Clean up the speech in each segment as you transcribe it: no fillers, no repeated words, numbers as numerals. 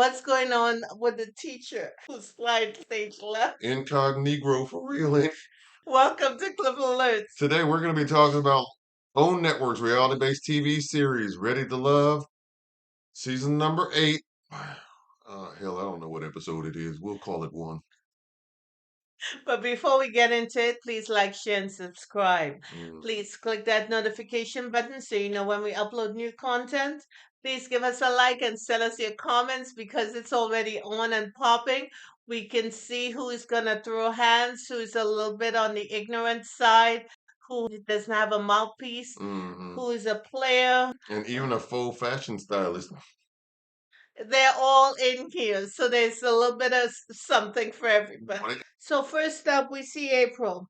What's going on with the teacher who's flying stage left? Incognito for real. Eh? Welcome to Clip Alerts. Today we're going to be talking about OWN Network's reality-based TV series, Ready to Love, season number 8. Hell, I don't know what episode it is. We'll call it 1. But before we get into it, please like, share, and subscribe. Mm. Please click that notification button so you know when we upload new content. Please give us a like and send us your comments because it's already on and popping. We can see who is going to throw hands, who's a little bit on the ignorant side, who doesn't have a mouthpiece, hmm who is a player. And even a faux fashion stylist. They're all in here, so there's a little bit of something for everybody. Right? So first up, we see April.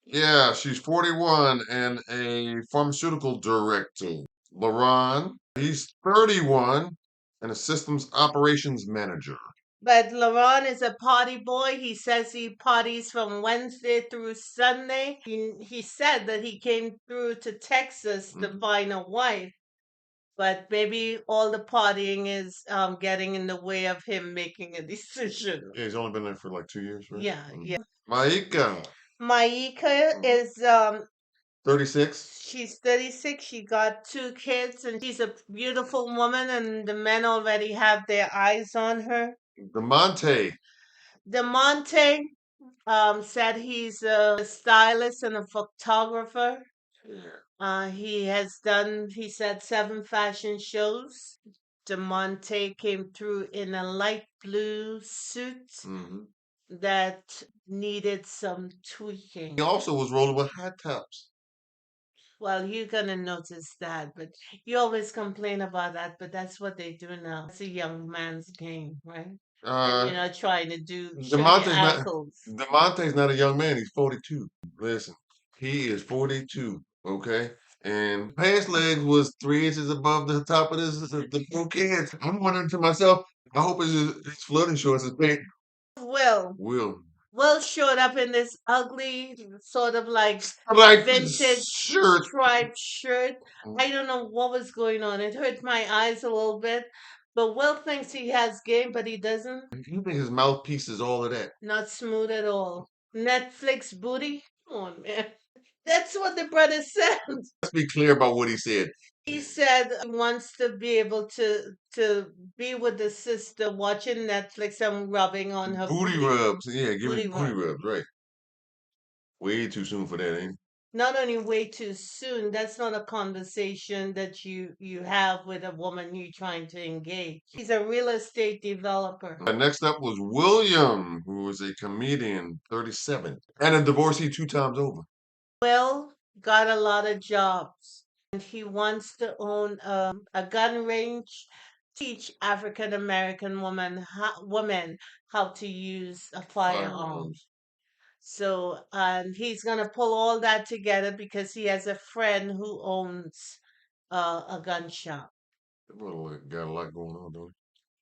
Yeah, she's 41 and a pharmaceutical director. LaRon, he's 31 and a systems operations manager. But Laurent is a party boy. He says he parties from Wednesday through Sunday. He said that he came through to Texas to find a wife, but maybe all the partying is getting in the way of him making a decision. Yeah, he's only been there for like 2 years, right? Yeah, yeah. Maika, Maika is 36. she's 36. She got 2 kids, and she's a beautiful woman, and the men already have their eyes on her. DeMonte, DeMonte said he's a stylist and a photographer. He has done, he said, 7 fashion shows. DeMonte came through in a light blue suit hmm that needed some he tweaking. also was rolling with hot tops. Well, you're gonna notice that, but you always complain about that, but that's what they do now. It's a young man's game, right? And Uh, you're not trying to show your DeMonte's not ankles. DeMonte's not a young man. He's 42. Listen, he is 42. Okay, and pants legs was 3 inches above the top of the kids. I'm wondering to myself, I hope his flooding shorts is pink. Will Will Will showed up in this ugly, sort of like like vintage shirt. striped shirt. I don't know what was going on. It hurt my eyes a little bit. But Will thinks he has game, but he doesn't. You think his mouthpiece is all of that? Not smooth at all. Netflix booty? Come on, man. That's what the brother said. Let's be clear about what he said. He said he wants to be able to be with the sister watching Netflix and rubbing on her Booty booty. rubs. Yeah, give me Booty booty rub. rubs, right. Way too soon for that, ain't it? Not only way too soon, that's not a conversation that you have with a woman you're trying to engage. He's a real estate developer. Next up was William, who was a comedian, 37, and a divorcee 2 times over. Will got a lot of jobs, and he wants to own a gun range, teach African American women how to use a firearm. Firearms. So, and he's gonna pull all that together because he has a friend who owns a gun shop. Well, got a lot going on, don't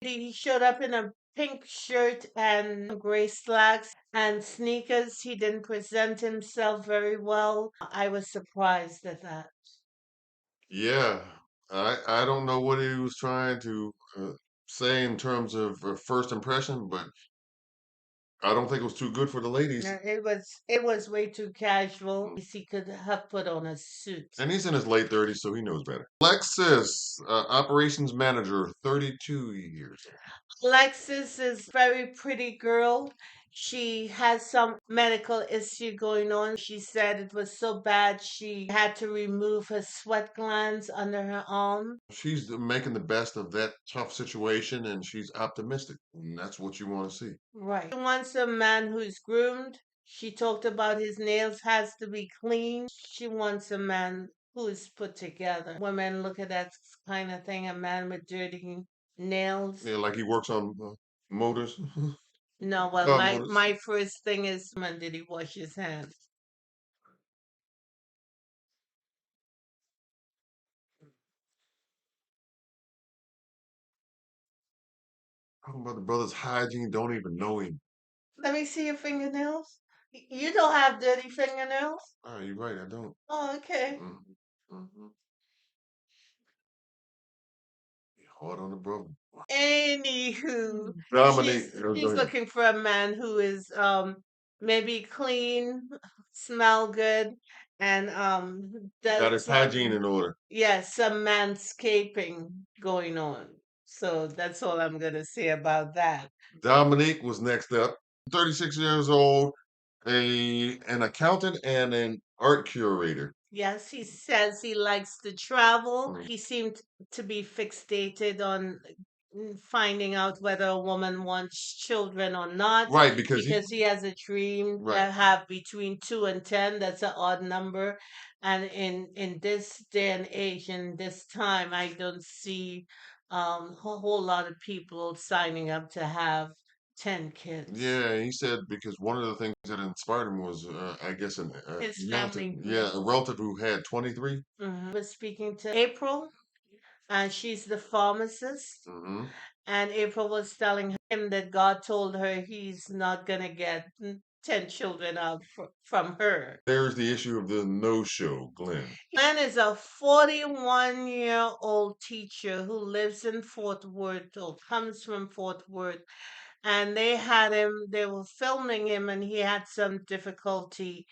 He showed up in a pink shirt and gray slacks and sneakers. He didn't present himself very well. I was surprised at that. he? Yeah, I don't know what he was trying to say in terms of first impression, but I don't think it was too good for the ladies. It was way too casual. He could have put on a suit. And he's in his late 30s, so he knows better. Alexis, operations manager, 32 years. Alexis is a very pretty girl. She has some medical issue going on. She said it was so bad she had to remove her sweat glands under her arm. She's making the best of that tough situation, and she's optimistic, and that's what you want to see. Right. She wants a man who's groomed. She talked about his nails has to be clean. She wants a man who is put together. Women look at that kind of thing, a man with dirty nails. Yeah, like he works on motors. No, well, Car my motors. my first thing is, man, did he wash his hands? Talking about the brother's hygiene, don't even know him. Let me see your fingernails. You don't have dirty fingernails? Ah, you're right, I don't. Oh, okay. hmm hmm Hard on the brother. Anywho, Dominique, go she's ahead. looking for a man who is maybe clean, smell good, and Got does his hygiene in order. yes, some manscaping going on. So that's all I'm gonna say about that. Dominique was next up. 36 years old, an accountant and an art curator. Yes, he says he likes to travel. Mm. He seemed to be fixated on finding out whether a woman wants children or not Right, because because he has a dream to right. have between 2 and 10. That's an odd number. And in this day and age, in this time, I don't see a whole lot of people signing up to have 10 kids. Yeah, he said because one of the things that inspired him was, I guess, His relative, family. yeah, a relative who had 23. Was speaking to April, and she's the pharmacist. Hmm. And April was telling him that God told her he's not going to get 10 children out from her. There's the issue of the no-show, Glenn. Glenn is a 41-year-old teacher who lives in Fort Worth or comes from Fort Worth. And they were filming him, and he had some difficulty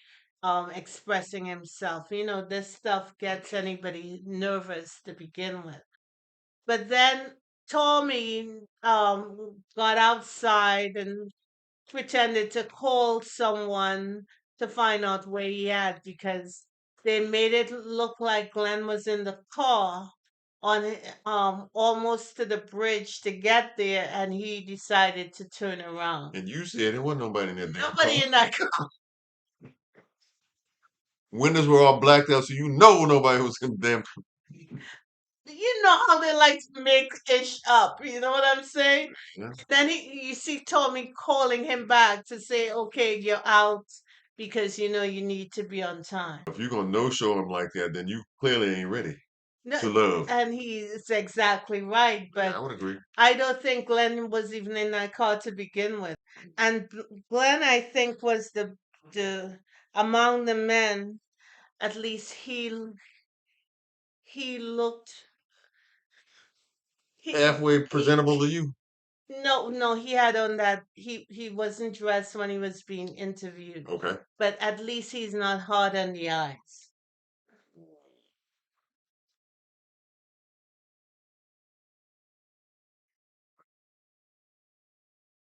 expressing himself. You know, this stuff gets anybody nervous to begin with. But then Tommy got outside and pretended to call someone to find out where he had because they made it look like Glenn was in the car almost to the bridge to get there, and he decided to turn around. And you said there wasn't nobody in that damn Nobody car. in that car. Windows were all blacked out, so you know nobody was in the damn. You know how they like to make ish up. You know what I'm saying? Yeah. Then you see Tommy calling him back to say, okay, you're out because you know you need to be on time. If you're gonna no-show him like that, then you clearly ain't ready No, to love. and he's exactly right, Yeah, but I would agree. I don't think Glenn was even in that car to begin with. And Glenn, I think, was the among the men, at least he looked Halfway presentable to you. no, he had on that he wasn't dressed when he was being interviewed, Okay. but at least he's not hard on the eyes.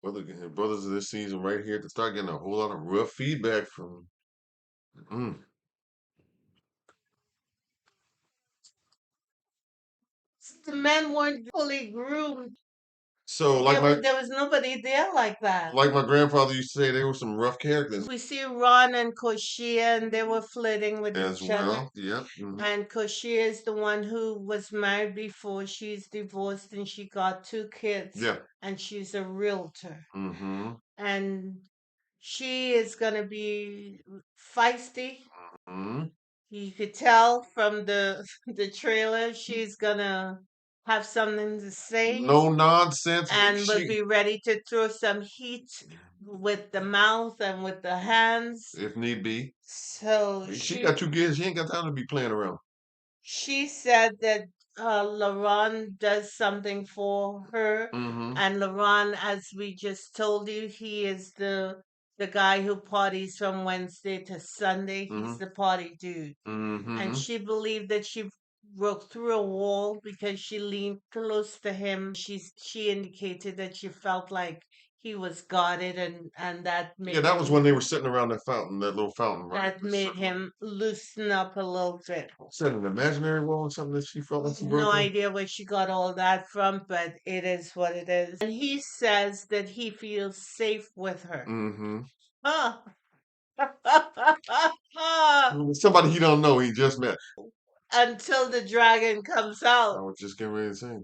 Brothers of this season right here to start getting a whole lot of rough feedback from. Mm. The men weren't fully groomed. So like my There was nobody there like that. like my grandfather used to say, they were some rough characters We see Ron and Koshia, and they were flirting with as each other. well. Yep. Hmm. And Koshia is the one who was married before. She's divorced and she got 2 kids. Yeah. And she's a realtor. Mm-hmm. And she is going to be feisty. Mm-hmm. You could tell from the the trailer she's gonna have something to say No nonsense. and would be ready to throw some heat with the mouth and with the hands. If need be. So She got 2 kids. She ain't got time to be playing around. she said that Laurent does something for her, Mm-hmm. and Laurent, as we just told you, he is the guy who parties from Wednesday to Sunday. He's Mm-hmm. the party dude. And Mm-hmm. she believed that she broke through a wall because she leaned close to him. She indicated that she felt like he was guarded, and that Yeah, made that was him when they were sitting around that fountain, that little fountain, right? that made him loosen up a little bit. Said an imaginary wall or something that she felt like she broke No through. idea where she got all that from, but it is what it is. And he says that he feels safe with her. Mm-hmm. Huh. Somebody he don't know, he just met. Until the dragon comes I out. was just getting ready to say.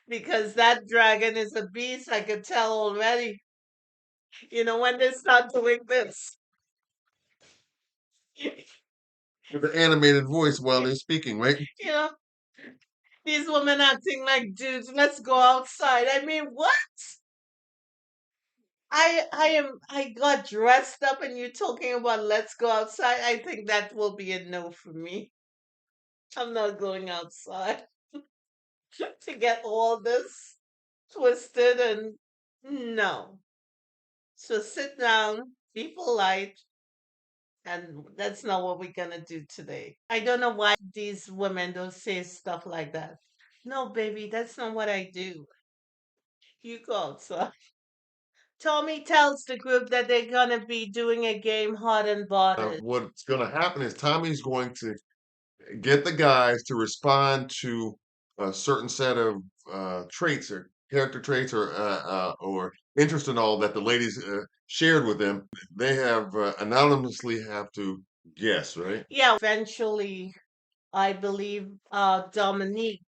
Because that dragon is a beast, I could tell already. You know, when they start doing this. With the animated voice while they're speaking, right? You know, these women acting like dudes, let's go outside. I mean, what? I got dressed up and you're talking about let's go outside. I think that will be a no for me. I'm not going outside to get all this. twisted and no. So sit down, be polite, and that's not what we're gonna do today. I don't know why these women don't say stuff like that. No, baby, that's not what I do. You go outside. Tommy tells the group that they're gonna be doing a game hot and bothered. What's going to happen is Tommy's going to get the guys to respond to a certain set of traits or character traits or interest and all that the ladies shared with them. They have anonymously have to guess, right? Yeah, eventually, I believe Dominique,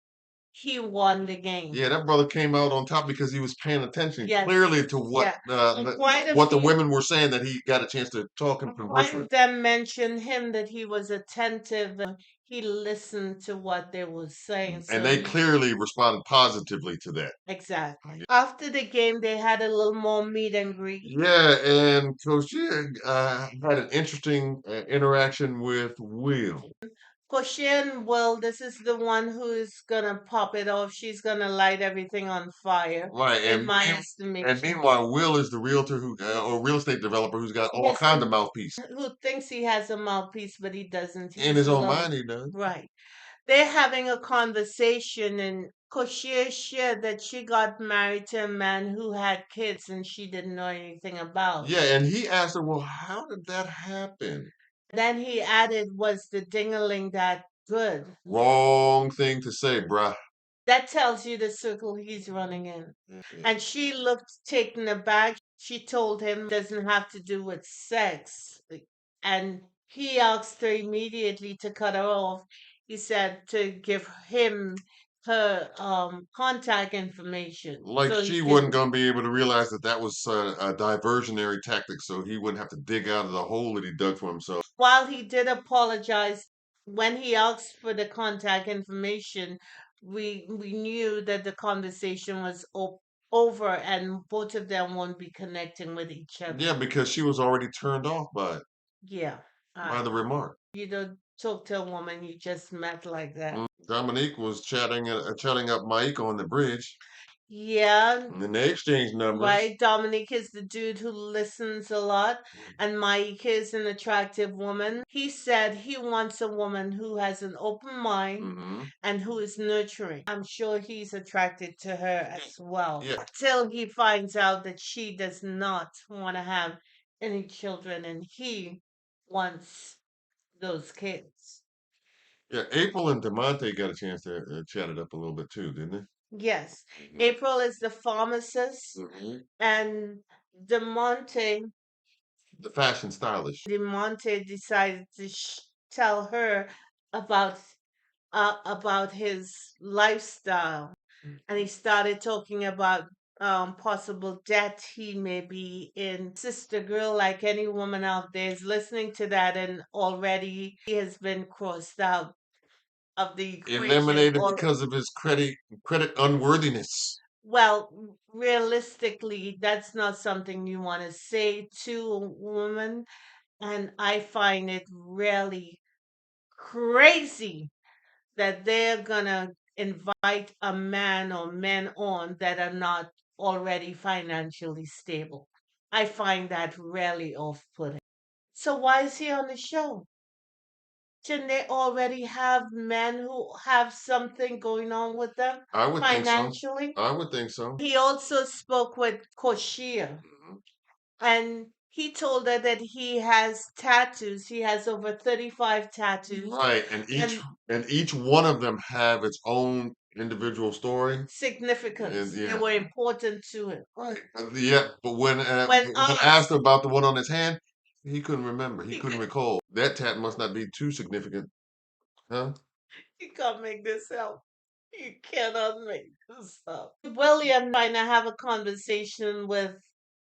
he won the game. Yeah, that brother came out on top because he was paying attention Yes, clearly to yeah. And quite a what the few, women were saying, that he got a chance to talk and converse quite with. of them mentioned him that he was attentive and he listened to what they were saying. And So they he, clearly responded positively to that. exactly. After the game, they had a little more meet and greet. Yeah, and Coach had an interesting interaction with Will. Koshin, well, this is the one who's gonna pop it off. She's gonna light everything on fire, Right, in my and estimation. meanwhile, Will is the realtor who or real estate developer who's got all Yes, kinds of mouthpiece. who thinks he has a mouthpiece, but he doesn't. In He's his own low. mind, he does. Right. They're having a conversation, and Koshia shared that she got married to a man who had kids and she didn't know anything about. Yeah, and he asked her, "Well, how did that happen?" Then he added, was the dingaling that good? Wrong thing to say, bruh. That tells you the circle he's running in. Yeah. And she looked taken aback. She told him doesn't have to do with sex. And he asked her immediately to cut her off. He said to give him her contact information Like so he she can. wasn't going to be able to realize that that was a diversionary tactic, so he wouldn't have to dig out of the hole that he dug for himself. While he did apologize, when he asked for the contact information, we knew that the conversation was over and both of them won't be connecting with each other. Yeah, because she was already turned off by it, Yeah, by the remark. you don't talk to a woman you just met like that. Dominique was chatting up Mike on the bridge, Yeah, and then they exchanged numbers. right. Dominic is the dude who listens a lot, and Mike is an attractive woman. He said he wants a woman who has an open mind Hmm. and who is nurturing. I'm sure he's attracted to her as well. Yeah, Till he finds out that she does not want to have any children and he wants those kids. yeah. April and Demonte got a chance to chat it up a little bit too, didn't they? Yes, Mhm. April is the pharmacist, Mhm. and DeMonte The fashion stylish. DeMonte decided to tell her about about his lifestyle, and he started talking about possible debt he may be in. Sister girl, like any woman out there, is listening to that, and already he has been crossed out of the equation. Eliminated because of his credit unworthiness. Well, realistically, that's not something you want to say to a woman, and I find it really crazy that they're gonna invite a man or men on that are not already financially stable. I find that really off putting. So why is he on the show? Shouldn't they already have men who have something going on with them I would think so. financially? I would think so. He also spoke with Koshia, Mhm. and he told her that he has tattoos. He has over 35 tattoos. Right, And and each one of them have its own individual story. significance. And They yeah, were important to him. right. Yeah, but When when asked asked, about the one on his hand, he couldn't remember. He he, couldn't recall. That tat must not be too significant, huh? you can't make this up. You cannot make this up. William trying to have a conversation with,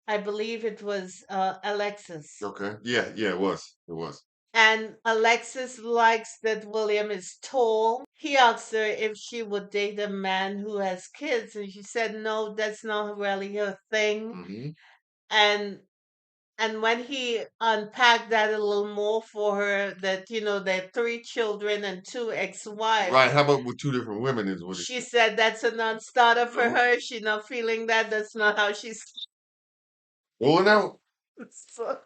I believe it was Alexis. Okay. Yeah, yeah, it was. It was. And Alexis likes that William is tall. He asked her if she would date a man who has kids, and she said no, that's not really her thing. Hmm. And And when he unpacked that a little more for her, that there are three children and two ex-wives, Right. How about with two different women is what it she said that's a non-starter for No. her. She's not feeling that. That's not how she's. Rolling out. So,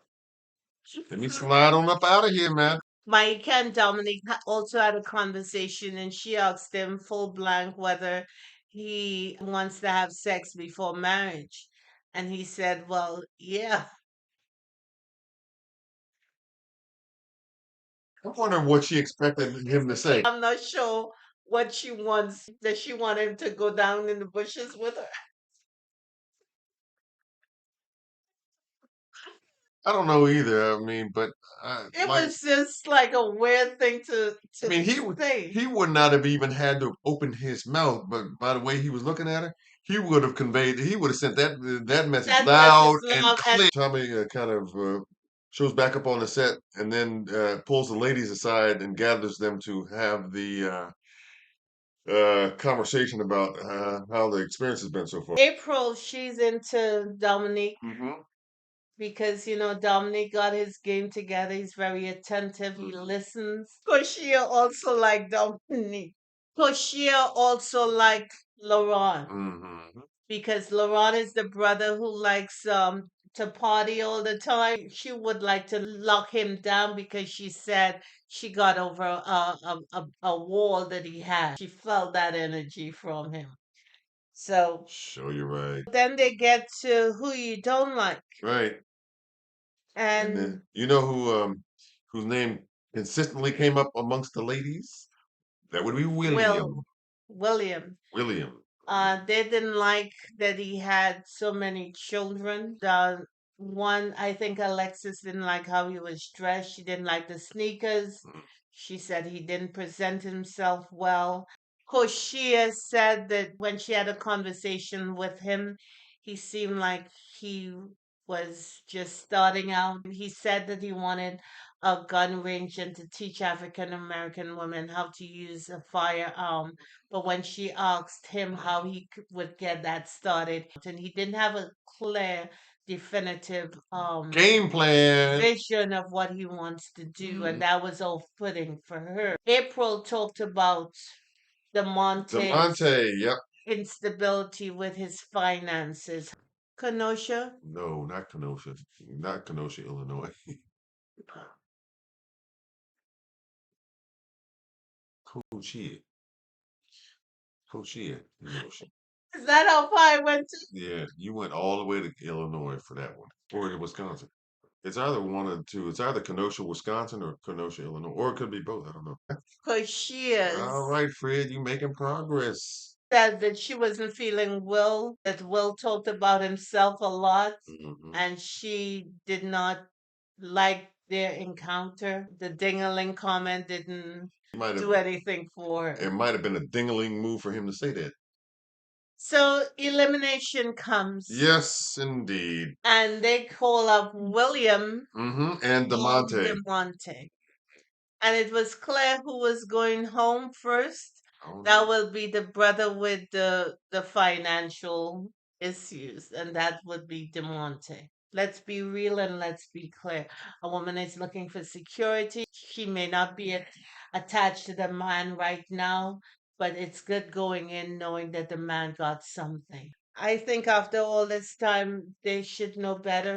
Let me slide on up out of here, man. Mike and Dominic also had a conversation, and she asked him full blank whether he wants to have sex before marriage. And he said, well, yeah. I'm wondering what she expected him to say. I'm not sure what she wants. Does she want him to go down in the bushes with her? I don't know either. I mean, but It like, was just like a weird thing to I mean, say. he would not have even had to open his mouth, but by the way he was looking at her, he would have conveyed. He would have sent that message That loud message and loud and clear. Tommy kind of shows back up on the set and then pulls the ladies aside and gathers them to have the conversation about how the experience has been so far. April, she's into Dominique Mm-hmm. because Dominic got his game together. He's very attentive. He Mm-hmm. listens. Koshia also like Dominic. Koshia also like Laurent Mm-hmm. because Laurent is the brother who likes to party all the time. She would like to lock him down because she said she got over a wall that he had. She felt that energy from him. So Sure, you're right. then they get to who you don't like. Right. And And you know whose name consistently came up amongst the ladies? That would be Will William. William. William. They didn't like that he had so many children. The one, I think Alexis didn't like how he was dressed. She didn't like the sneakers. Mm. She said he didn't present himself well. Koshia said that when she had a conversation with him, he seemed like he was just starting out. He said that he wanted a gun range and to teach African American women how to use a firearm. But when she asked him how he would get that started, and he didn't have a clear, definitive Game plan. vision of what he wants to do, and that was off-putting for her. April talked about the Monte's Demonte, yep. instability with his finances. Kenosha, No, not Kenosha. Not Kenosha, Illinois. Cochia. Cochia, Illinois. is that how far I went to? Yeah, you went all the way to Illinois for that one. Or to Wisconsin. It's either one of the two. It's either Kenosha, Wisconsin or Kenosha, Illinois. Or it could be both. I don't know. All Koshia's right, Fred, you making progress. said that she wasn't feeling Will, that Will talked about himself a lot, Hmm. and she did not like their encounter. The dingling comment didn't Might have do anything for it her. might have been a dingling move for him to say that. So elimination comes, Yes, indeed. and they call up William And and Demonte. DeMonte. And it was Claire who was going home first. Oh, That will be the brother with the financial issues, and that would be DeMonte. Let's be real and let's be clear. A woman is looking for security. She may not be attached to the man right now, but it's good going in knowing that the man got something. I think after all this time, they should know better.